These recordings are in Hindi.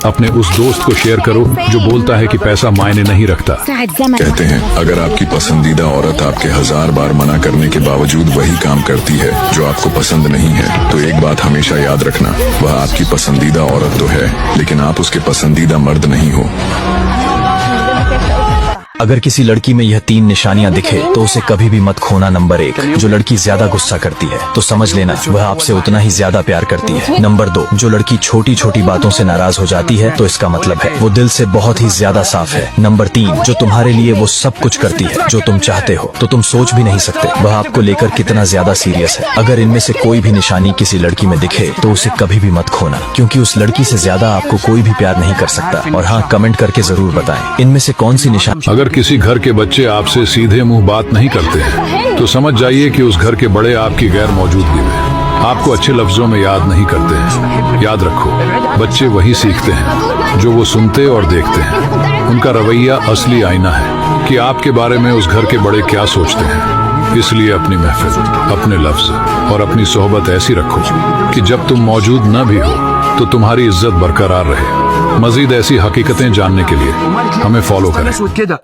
अपने उस दोस्त को शेयर करो जो बोलता है कि पैसा मायने नहीं रखता। कहते हैं अगर आपकी पसंदीदा औरत आपके 1000 बार मना करने के बावजूद वही काम करती है जो आपको पसंद नहीं है, तो एक बात हमेशा याद रखना, वह आपकी पसंदीदा औरत तो है, लेकिन आप उसके पसंदीदा मर्द नहीं हो। अगर किसी लड़की में यह 3 निशानियां दिखे तो उसे कभी भी मत खोना। नंबर 1, जो लड़की ज्यादा गुस्सा करती है तो समझ लेना वह आपसे उतना ही ज्यादा प्यार करती है। नंबर 2, जो लड़की छोटी छोटी बातों से नाराज हो जाती है तो इसका मतलब है वो दिल से बहुत ही ज्यादा साफ है। नंबर 3, जो तुम्हारे लिए वो सब कुछ करती है जो तुम चाहते हो तो तुम सोच भी नहीं सकते वह आपको लेकर कितना ज्यादा सीरियस है। अगर इनमें से कोई भी निशानी किसी लड़की में दिखे तो उसे कभी भी मत खोना, क्योंकि उस लड़की से ज्यादा आपको कोई भी प्यार नहीं कर सकता। और हाँ, कमेंट करके जरूर बताएं इनमें से कौन सी निशानी। अगर किसी घर के बच्चे आपसे सीधे मुंह बात नहीं करते हैं तो समझ जाइए कि उस घर के बड़े आपकी गैर मौजूदगी में आपको अच्छे लफ्जों में याद नहीं करते हैं। याद रखो, बच्चे वही सीखते हैं जो वो सुनते और देखते हैं। उनका रवैया असली आईना है कि आपके बारे में उस घर के बड़े क्या सोचते हैं। इसलिए अपनी महफिल, अपने लफ्ज और अपनी सोहबत ऐसी रखो कि जब तुम मौजूद न भी हो तो तुम्हारी इज्जत बरकरार रहे। मजीद ऐसी हकीकतें जानने के लिए हमें फॉलो करें।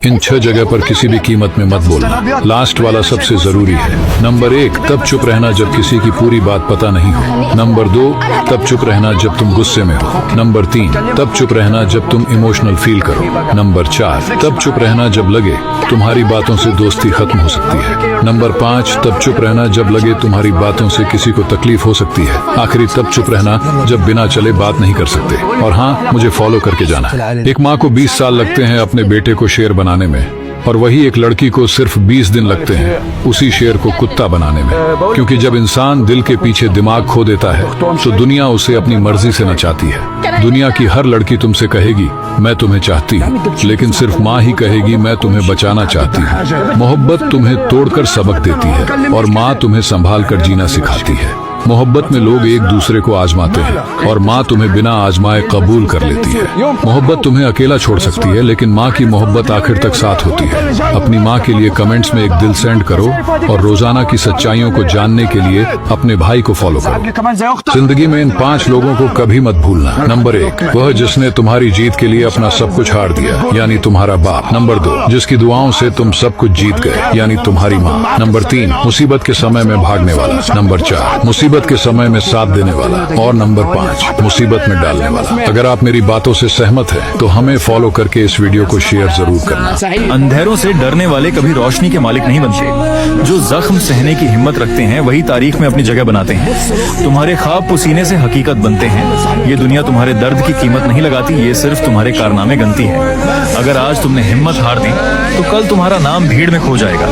इन 6 जगह पर किसी भी कीमत में मत बोलना। लास्ट वाला सबसे जरूरी है। नंबर 1, तब चुप रहना जब किसी की पूरी बात पता नहीं हो। नंबर 2, तब चुप रहना जब तुम गुस्से में हो। नंबर 3, तब चुप रहना जब तुम इमोशनल फील करो। नंबर 4, तब चुप रहना जब लगे तुम्हारी बातों से दोस्ती खत्म हो सकती है। नंबर 5, तब चुप रहना जब लगे तुम्हारी बातों से किसी को तकलीफ हो सकती है। आखिरी, तब चुप रहना जब बिना चले बात नहीं कर सकते। और हाँ, मुझे फॉलो करके जाना। एक माँ को 20 साल लगते हैं अपने बेटे को शेर बनाने में, और वही एक लड़की को सिर्फ 20 दिन लगते हैं उसी शेर को कुत्ता बनाने में। क्योंकि जब इंसान दिल के पीछे दिमाग खो देता है तो दुनिया उसे अपनी मर्जी से नचाती है। दुनिया की हर लड़की तुमसे कहेगी मैं तुम्हें चाहती हूँ, लेकिन सिर्फ माँ ही कहेगी मैं तुम्हें बचाना चाहती हूँ। मोहब्बत तुम्हें तोड़कर सबक देती है और माँ तुम्हें संभाल कर जीना सिखाती है। मोहब्बत में लोग एक दूसरे को आजमाते हैं और माँ तुम्हें बिना आजमाए कबूल कर लेती है। मोहब्बत तुम्हें अकेला छोड़ सकती है, लेकिन माँ की मोहब्बत आखिर तक साथ होती है। अपनी माँ के लिए कमेंट्स में एक दिल सेंड करो और रोजाना की सच्चाइयों को जानने के लिए अपने भाई को फॉलो करो। जिंदगी में इन 5 लोगों को कभी मत भूलना। नंबर 1, वह जिसने तुम्हारी जीत के लिए अपना सब कुछ हार दिया, यानी तुम्हारा बाप। नंबर 2, जिसकी दुआओं से तुम सब कुछ जीत गए, यानी तुम्हारी माँ। नंबर 3, मुसीबत के समय में भागने वाला। नंबर 4, मुसीबत के समय में साथ देने वाला। और नंबर 5, मुसीबत में डालने वाला। अगर आप मेरी बातों से सहमत हैं तो हमें फॉलो करके इस वीडियो को शेयर जरूर करना। अंधेरों से डरने वाले कभी रोशनी के मालिक नहीं बनते। जो जख्म सहने की हिम्मत रखते हैं वही तारीख में अपनी जगह बनाते हैं। तुम्हारे ख्वाब पुसीने से हकीकत बनते हैं। ये दुनिया तुम्हारे दर्द की कीमत नहीं लगाती, ये सिर्फ तुम्हारे कारनामे गिनती है। अगर आज तुमने हिम्मत हार दी तो कल तुम्हारा नाम भीड़ में खो जाएगा,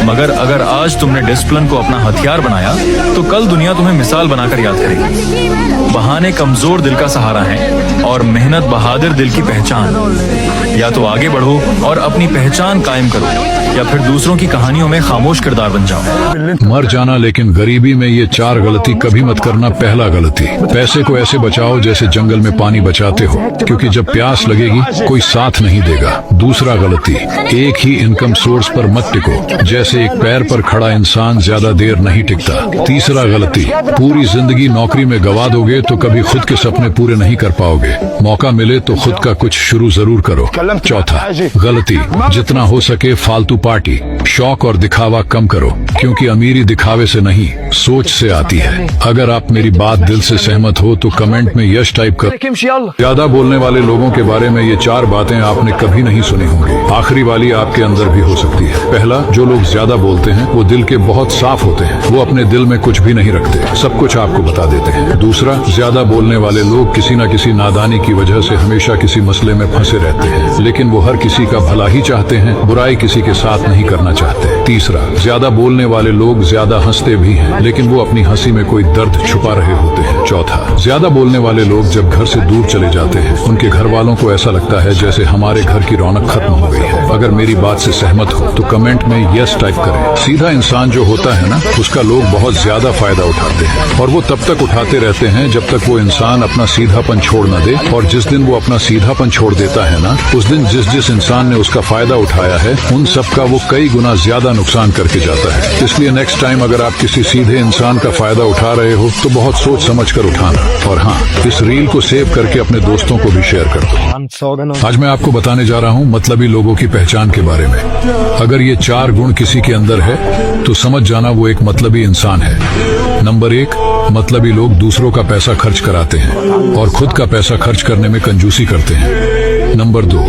मगर अगर आज तुमने डिसिप्लिन को अपना हथियार बनाया तो कल दुनिया तुम्हें मिसाल बनाकर याद करेगी। बहाने कमजोर दिल का सहारा है और मेहनत बहादुर दिल की पहचान। या तो आगे बढ़ो और अपनी पहचान कायम करो, या फिर दूसरों की कहानियों में खामोश किरदार बन जाओ। मर जाना, लेकिन गरीबी में ये 4 गलती कभी मत करना। पहला गलती, पैसे को ऐसे बचाओ जैसे जंगल में पानी बचाते हो, क्योंकि जब प्यास लगेगी कोई साथ नहीं देगा। दूसरा गलती, एक ही इनकम सोर्स पर मत टिको, जैसे एक पैर पर खड़ा इंसान ज्यादा देर नहीं टिकता। तीसरा गलती, पूरी जिंदगी नौकरी में गवा दोगे तो कभी खुद के सपने पूरे नहीं कर पाओगे। मौका मिले तो खुद का कुछ शुरू जरूर करो। चौथा गलती, जितना हो सके फालतू पार्टी, शौक और दिखावा कम करो, क्योंकि अमीरी दिखावे से नहीं सोच से आती है। अगर आप मेरी बात दिल से सहमत हो तो कमेंट में यस टाइप करो। ज्यादा बोलने वाले लोगों के बारे में ये 4 बातें आपने कभी नहीं सुनी होंगी। आखिरी वाली आपके अंदर भी हो सकती है। पहला, जो लोग ज्यादा बोलते हैं वो दिल के बहुत साफ होते हैं। वो अपने दिल में कुछ भी नहीं रखते, सब कुछ आपको बता देते हैं। दूसरा, ज्यादा बोलने वाले लोग किसी न किसी नादानी की वजह से हमेशा किसी मसले में फंसे रहते हैं, लेकिन वो हर किसी का भला ही चाहते हैं, बुराई किसी के साथ नहीं करना चाहते। तीसरा, ज्यादा बोलने वाले लोग ज्यादा हंसते भी हैं, लेकिन वो अपनी हंसी में कोई दर्द छुपा रहे होते हैं। चौथा, ज्यादा बोलने वाले लोग जब घर से दूर चले जाते हैं उनके घर वालों को ऐसा लगता है जैसे हमारे घर की रौनक खत्म हो गई है। अगर मेरी बात से सहमत हो तो कमेंट में यस टाइप करें। सीधा इंसान जो होता है ना, उसका लोग बहुत ज्यादा फायदा उठाते हैं, और वो तब तक उठाते रहते हैं जब तक वो इंसान अपना सीधापन छोड़ न दे। और जिस दिन वो अपना सीधापन छोड़ देता है ना, उस दिन जिस इंसान ने उसका फायदा उठाया है उन सब का वो कई गुना ज्यादा नुकसान करके जाता है। इसलिए नेक्स्ट टाइम अगर आप किसी सीधे इंसान का फायदा उठा रहे हो तो बहुत सोच समझ कर उठाना। और हाँ, इस रील को सेव करके अपने दोस्तों को भी शेयर कर दो। आज मैं आपको बताने जा रहा हूँ मतलबी लोगों की पहचान के बारे में। अगर ये 4 गुण किसी के अंदर है तो समझ जाना वो एक मतलबी इंसान है। नंबर 1, मतलबी लोग दूसरों का पैसा खर्च कराते हैं और खुद का पैसा खर्च करने में कंजूसी करते हैं। नंबर 2,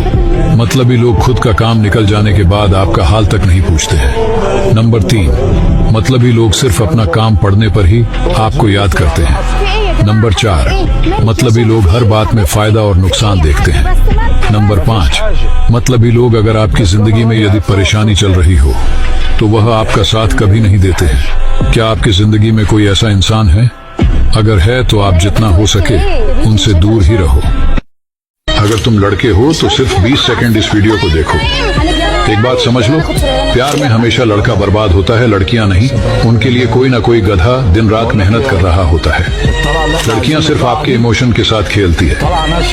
मतलबी लोग खुद का काम निकल जाने के बाद आपका हाल तक नहीं पूछते हैं। नंबर 3, मतलबी लोग सिर्फ अपना काम पड़ने पर ही आपको याद करते हैं। नंबर 4, मतलबी लोग हर बात में फायदा और नुकसान देखते हैं। नंबर 5, मतलबी लोग अगर आपकी जिंदगी में यदि परेशानी चल रही हो तो वह आपका साथ कभी नहीं देते हैं। क्या आपकी जिंदगी में कोई ऐसा इंसान है? अगर है तो आप जितना हो सके उनसे दूर ही रहो। अगर तुम लड़के हो तो सिर्फ 20 सेकंड इस वीडियो को देखो। एक बात समझ लो, प्यार में हमेशा लड़का बर्बाद होता है, लड़कियां नहीं। उनके लिए कोई ना कोई गधा दिन रात मेहनत कर रहा होता है। लड़कियां सिर्फ आपके इमोशन के साथ खेलती है।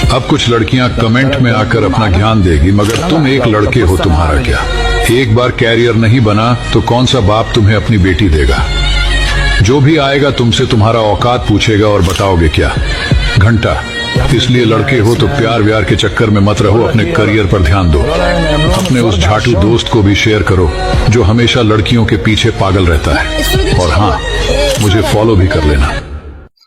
अब कुछ लड़कियां कमेंट में आकर अपना ज्ञान देगी, मगर तुम एक लड़के हो, तुम्हारा क्या? एक बार कैरियर नहीं बना तो कौन सा बाप तुम्हें अपनी बेटी देगा? जो भी आएगा तुमसे तुम्हारा औकात पूछेगा और बताओगे क्या? घंटा। इसलिए लड़के हो तो प्यार व्यार के चक्कर में मत रहो, अपने करियर पर ध्यान दो। अपने उस झाटू दोस्त को भी शेयर करो जो हमेशा लड़कियों के पीछे पागल रहता है। और हाँ, मुझे फॉलो भी कर लेना।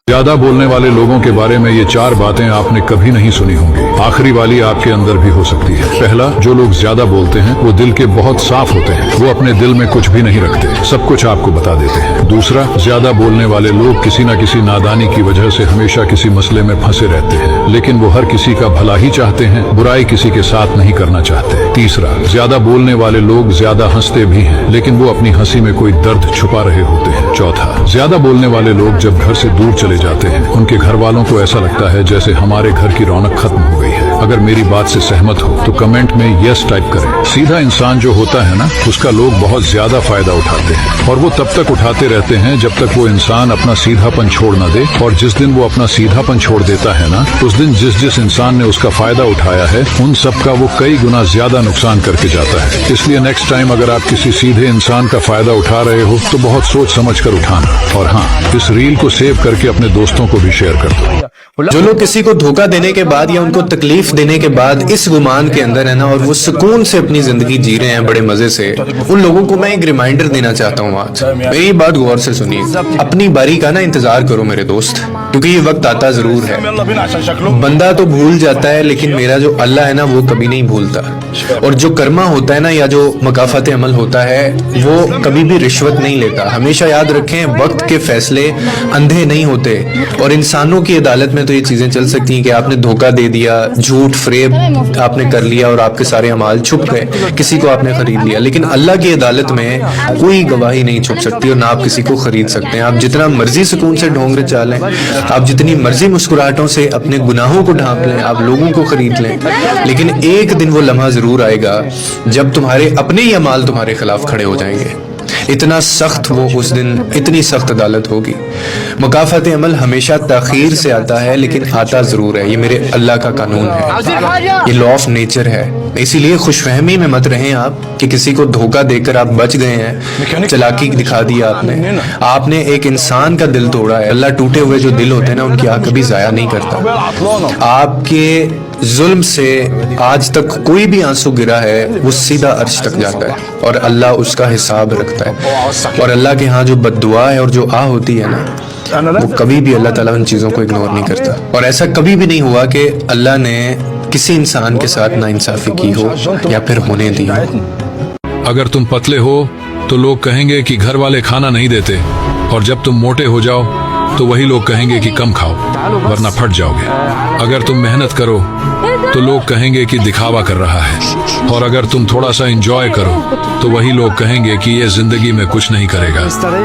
ज्यादा बोलने वाले लोगों के बारे में ये 4 बातें आपने कभी नहीं सुनी होंगी। आखिरी वाली आपके अंदर भी हो सकती है। पहला, जो लोग ज्यादा बोलते हैं वो दिल के बहुत साफ होते हैं। वो अपने दिल में कुछ भी नहीं रखते, सब कुछ आपको बता देते हैं। दूसरा, ज्यादा बोलने वाले लोग किसी न किसी नादानी की वजह से हमेशा किसी मसले में फंसे रहते हैं, लेकिन वो हर किसी का भला ही चाहते हैं, बुराई किसी के साथ नहीं करना चाहते। तीसरा, ज्यादा बोलने वाले लोग ज्यादा हंसते भी हैं, लेकिन वो अपनी हंसी में कोई दर्द छुपा रहे होते हैं। चौथा, ज्यादा बोलने वाले लोग जब घर से दूर चले जाते हैं उनके घर वालों को ऐसा लगता है जैसे हमारे घर की रौनक खत्म हो गई है। अगर मेरी बात से सहमत हो तो कमेंट में यस टाइप करें। सीधा इंसान जो होता है ना, उसका लोग बहुत ज्यादा फायदा उठाते हैं और वो तब तक उठाते रहते हैं जब तक वो इंसान अपना सीधापन छोड़ न दे। और जिस दिन वो अपना सीधापन छोड़ देता है ना, उस दिन जिस इंसान ने उसका फायदा उठाया है उन सब का वो कई गुना ज्यादा नुकसान करके जाता है। इसलिए नेक्स्ट टाइम अगर आप किसी सीधे इंसान का फायदा उठा रहे हो तो बहुत सोच समझ कर उठाना। और हाँ, इस रील को सेव करके अपने दोस्तों को भी शेयर कर दो। जो लोग किसी को धोखा देने के बाद या उनको तकलीफ देने के बाद इस गुमान के अंदर है ना, और वो सुकून से अपनी जिंदगी जी रहे हैं बड़े मजे से, उन लोगों को मैं एक रिमाइंडर देना चाहता हूँ आज। मेरी बात गौर से सुनिए। अपनी बारी का ना इंतजार करो मेरे दोस्त, क्योंकि ये वक्त आता जरूर है। बंदा तो भूल जाता है, लेकिन मेरा जो अल्लाह है ना वो कभी नहीं भूलता। और जो कर्मा होता है ना, या जो मकाफत अमल होता है, वो कभी भी रिश्वत नहीं लेता। हमेशा याद रखें, वक्त के फैसले अंधे नहीं होते। और इंसानों की अदालत में तो ये चीजें चल सकती हैं कि आपने धोखा दे दिया, झूठ फ्रेब आपने कर लिया और आपके सारे अमाल छुप गए, किसी को आपने खरीद लिया। लेकिन अल्लाह की अदालत में कोई गवाही नहीं छुप सकती और ना आप किसी को खरीद सकते हैं। आप जितना मर्जी सुकून से ढोंग रचा लें, आप जितनी मर्जी मुस्कुराहटों से अपने गुनाहों को ढांप लें, आप लोगों को खरीद लें, लेकिन एक दिन वो लम्हा जरूर आएगा जब तुम्हारे अपने ही अमाल तुम्हारे खिलाफ खड़े हो जाएंगे। इतना सख्त वो उस दिन, इतनी सख्त अदालत होगी। मुकाफत अमल हमेशा ताखीर से आता है, लेकिन आता जरूर है। ये मेरे अल्लाह का कानून है, ये लॉ ऑफ नेचर है। इसीलिए खुशफहमी में मत रहें आप कि किसी को धोखा देकर आप बच गए हैं, चालाकी दिखा दी आपने एक इंसान का दिल तोड़ा है। अल्लाह टूटे हुए जो दिल होते हैं ना, उनकी आग कभी जाया नहीं करता। आपके जुल्म से आज तक कोई भी आंसू गिरा है वो सीधा अर्श तक जाता है और अल्लाह उसका हिसाब रखता है। और अल्लाह के यहाँ जो बद्दुआ है और जो आ होती है ना, वो कभी भी अल्लाह ताला उन चीजों को इग्नोर नहीं करता। और ऐसा कभी भी नहीं हुआ कि अल्लाह ने किसी इंसान के साथ नाइंसाफी की हो या फिर होने दी हो। अगर तुम पतले हो तो लोग कहेंगे कि घर वाले खाना नहीं देते, और जब तुम मोटे हो जाओ तो वही लोग कहेंगे कि कम खाओ वरना फट जाओगे। अगर तुम मेहनत करो तो लोग कहेंगे कि दिखावा कर रहा है, और अगर तुम थोड़ा सा एंजॉय करो तो वही लोग कहेंगे कि ये जिंदगी में कुछ नहीं करेगा।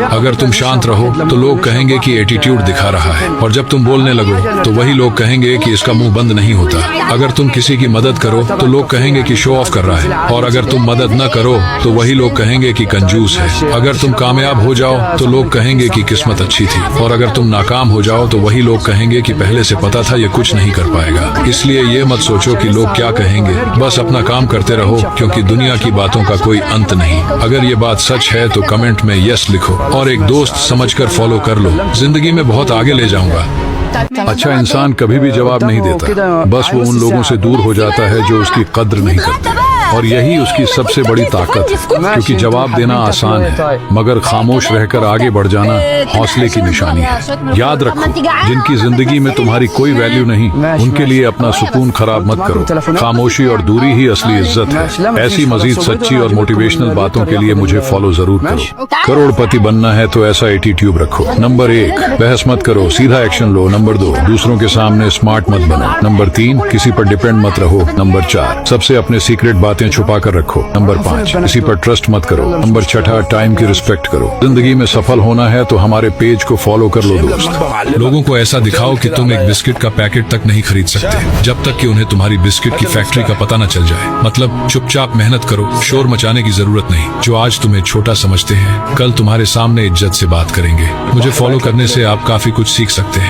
अगर तुम शांत रहो तो लोग कहेंगे कि एटीट्यूड दिखा रहा है, और जब तुम बोलने लगो तो वही लोग कहेंगे कि इसका मुंह बंद नहीं होता। अगर तुम किसी की मदद करो तो लोग कहेंगे कि शो ऑफ कर रहा है, और अगर तुम मदद न करो तो वही लोग कहेंगे कि कंजूस है। अगर तुम कामयाब हो जाओ तो लोग कहेंगे कि किस्मत अच्छी थी, और अगर तुम नाकाम हो जाओ तो वही लोग कहेंगे कि पहले से पता था ये कुछ नहीं कर पाएगा। इसलिए ये मत सोचो कि लोग क्या कहेंगे। बस अपना काम करते रहो, क्योंकि दुनिया की बातों का कोई अंत नहीं। अगर ये बात सच है तो कमेंट में यस लिखो और एक दोस्त समझकर फॉलो कर लो। जिंदगी में बहुत आगे ले जाऊंगा। अच्छा इंसान कभी भी जवाब नहीं देता, बस वो उन लोगों से दूर हो जाता है जो उसकी कद्र नहीं करते, और यही उसकी सबसे बड़ी ताकत है। क्योंकि जवाब देना आसान है, मगर खामोश रहकर आगे बढ़ जाना हौसले की निशानी है। याद रखो, जिनकी जिंदगी में तुम्हारी कोई वैल्यू नहीं, उनके लिए अपना सुकून खराब मत करो। खामोशी और दूरी ही असली इज्जत है। ऐसी मजीद सच्ची और मोटिवेशनल बातों के लिए मुझे फॉलो जरूर करो। करोड़पति बनना है तो ऐसा एटीट्यूड रखो। नंबर 1, बहस मत करो, सीधा एक्शन लो। नंबर 2, दूसरों के सामने स्मार्ट मत बनो। नंबर 3, किसी पर डिपेंड मत रहो। नंबर 4, सबसे अपने सीक्रेट बातें छुपा कर रखो। नंबर 5, किसी पर ट्रस्ट मत करो। नंबर 6, टाइम की रिस्पेक्ट करो। जिंदगी में सफल होना है तो हमारे पेज को फॉलो कर लो दोस्त। लोगों को ऐसा दिखाओ कि तुम एक बिस्किट का पैकेट तक नहीं खरीद सकते, जब तक कि उन्हें तुम्हारी बिस्किट की फैक्ट्री का पता न चल जाए। मतलब चुपचाप मेहनत करो, शोर मचाने की जरूरत नहीं। जो आज तुम्हें छोटा समझते हैं, कल तुम्हारे सामने इज्जत से बात करेंगे। मुझे फॉलो करने से आप काफी कुछ सीख सकते हैं।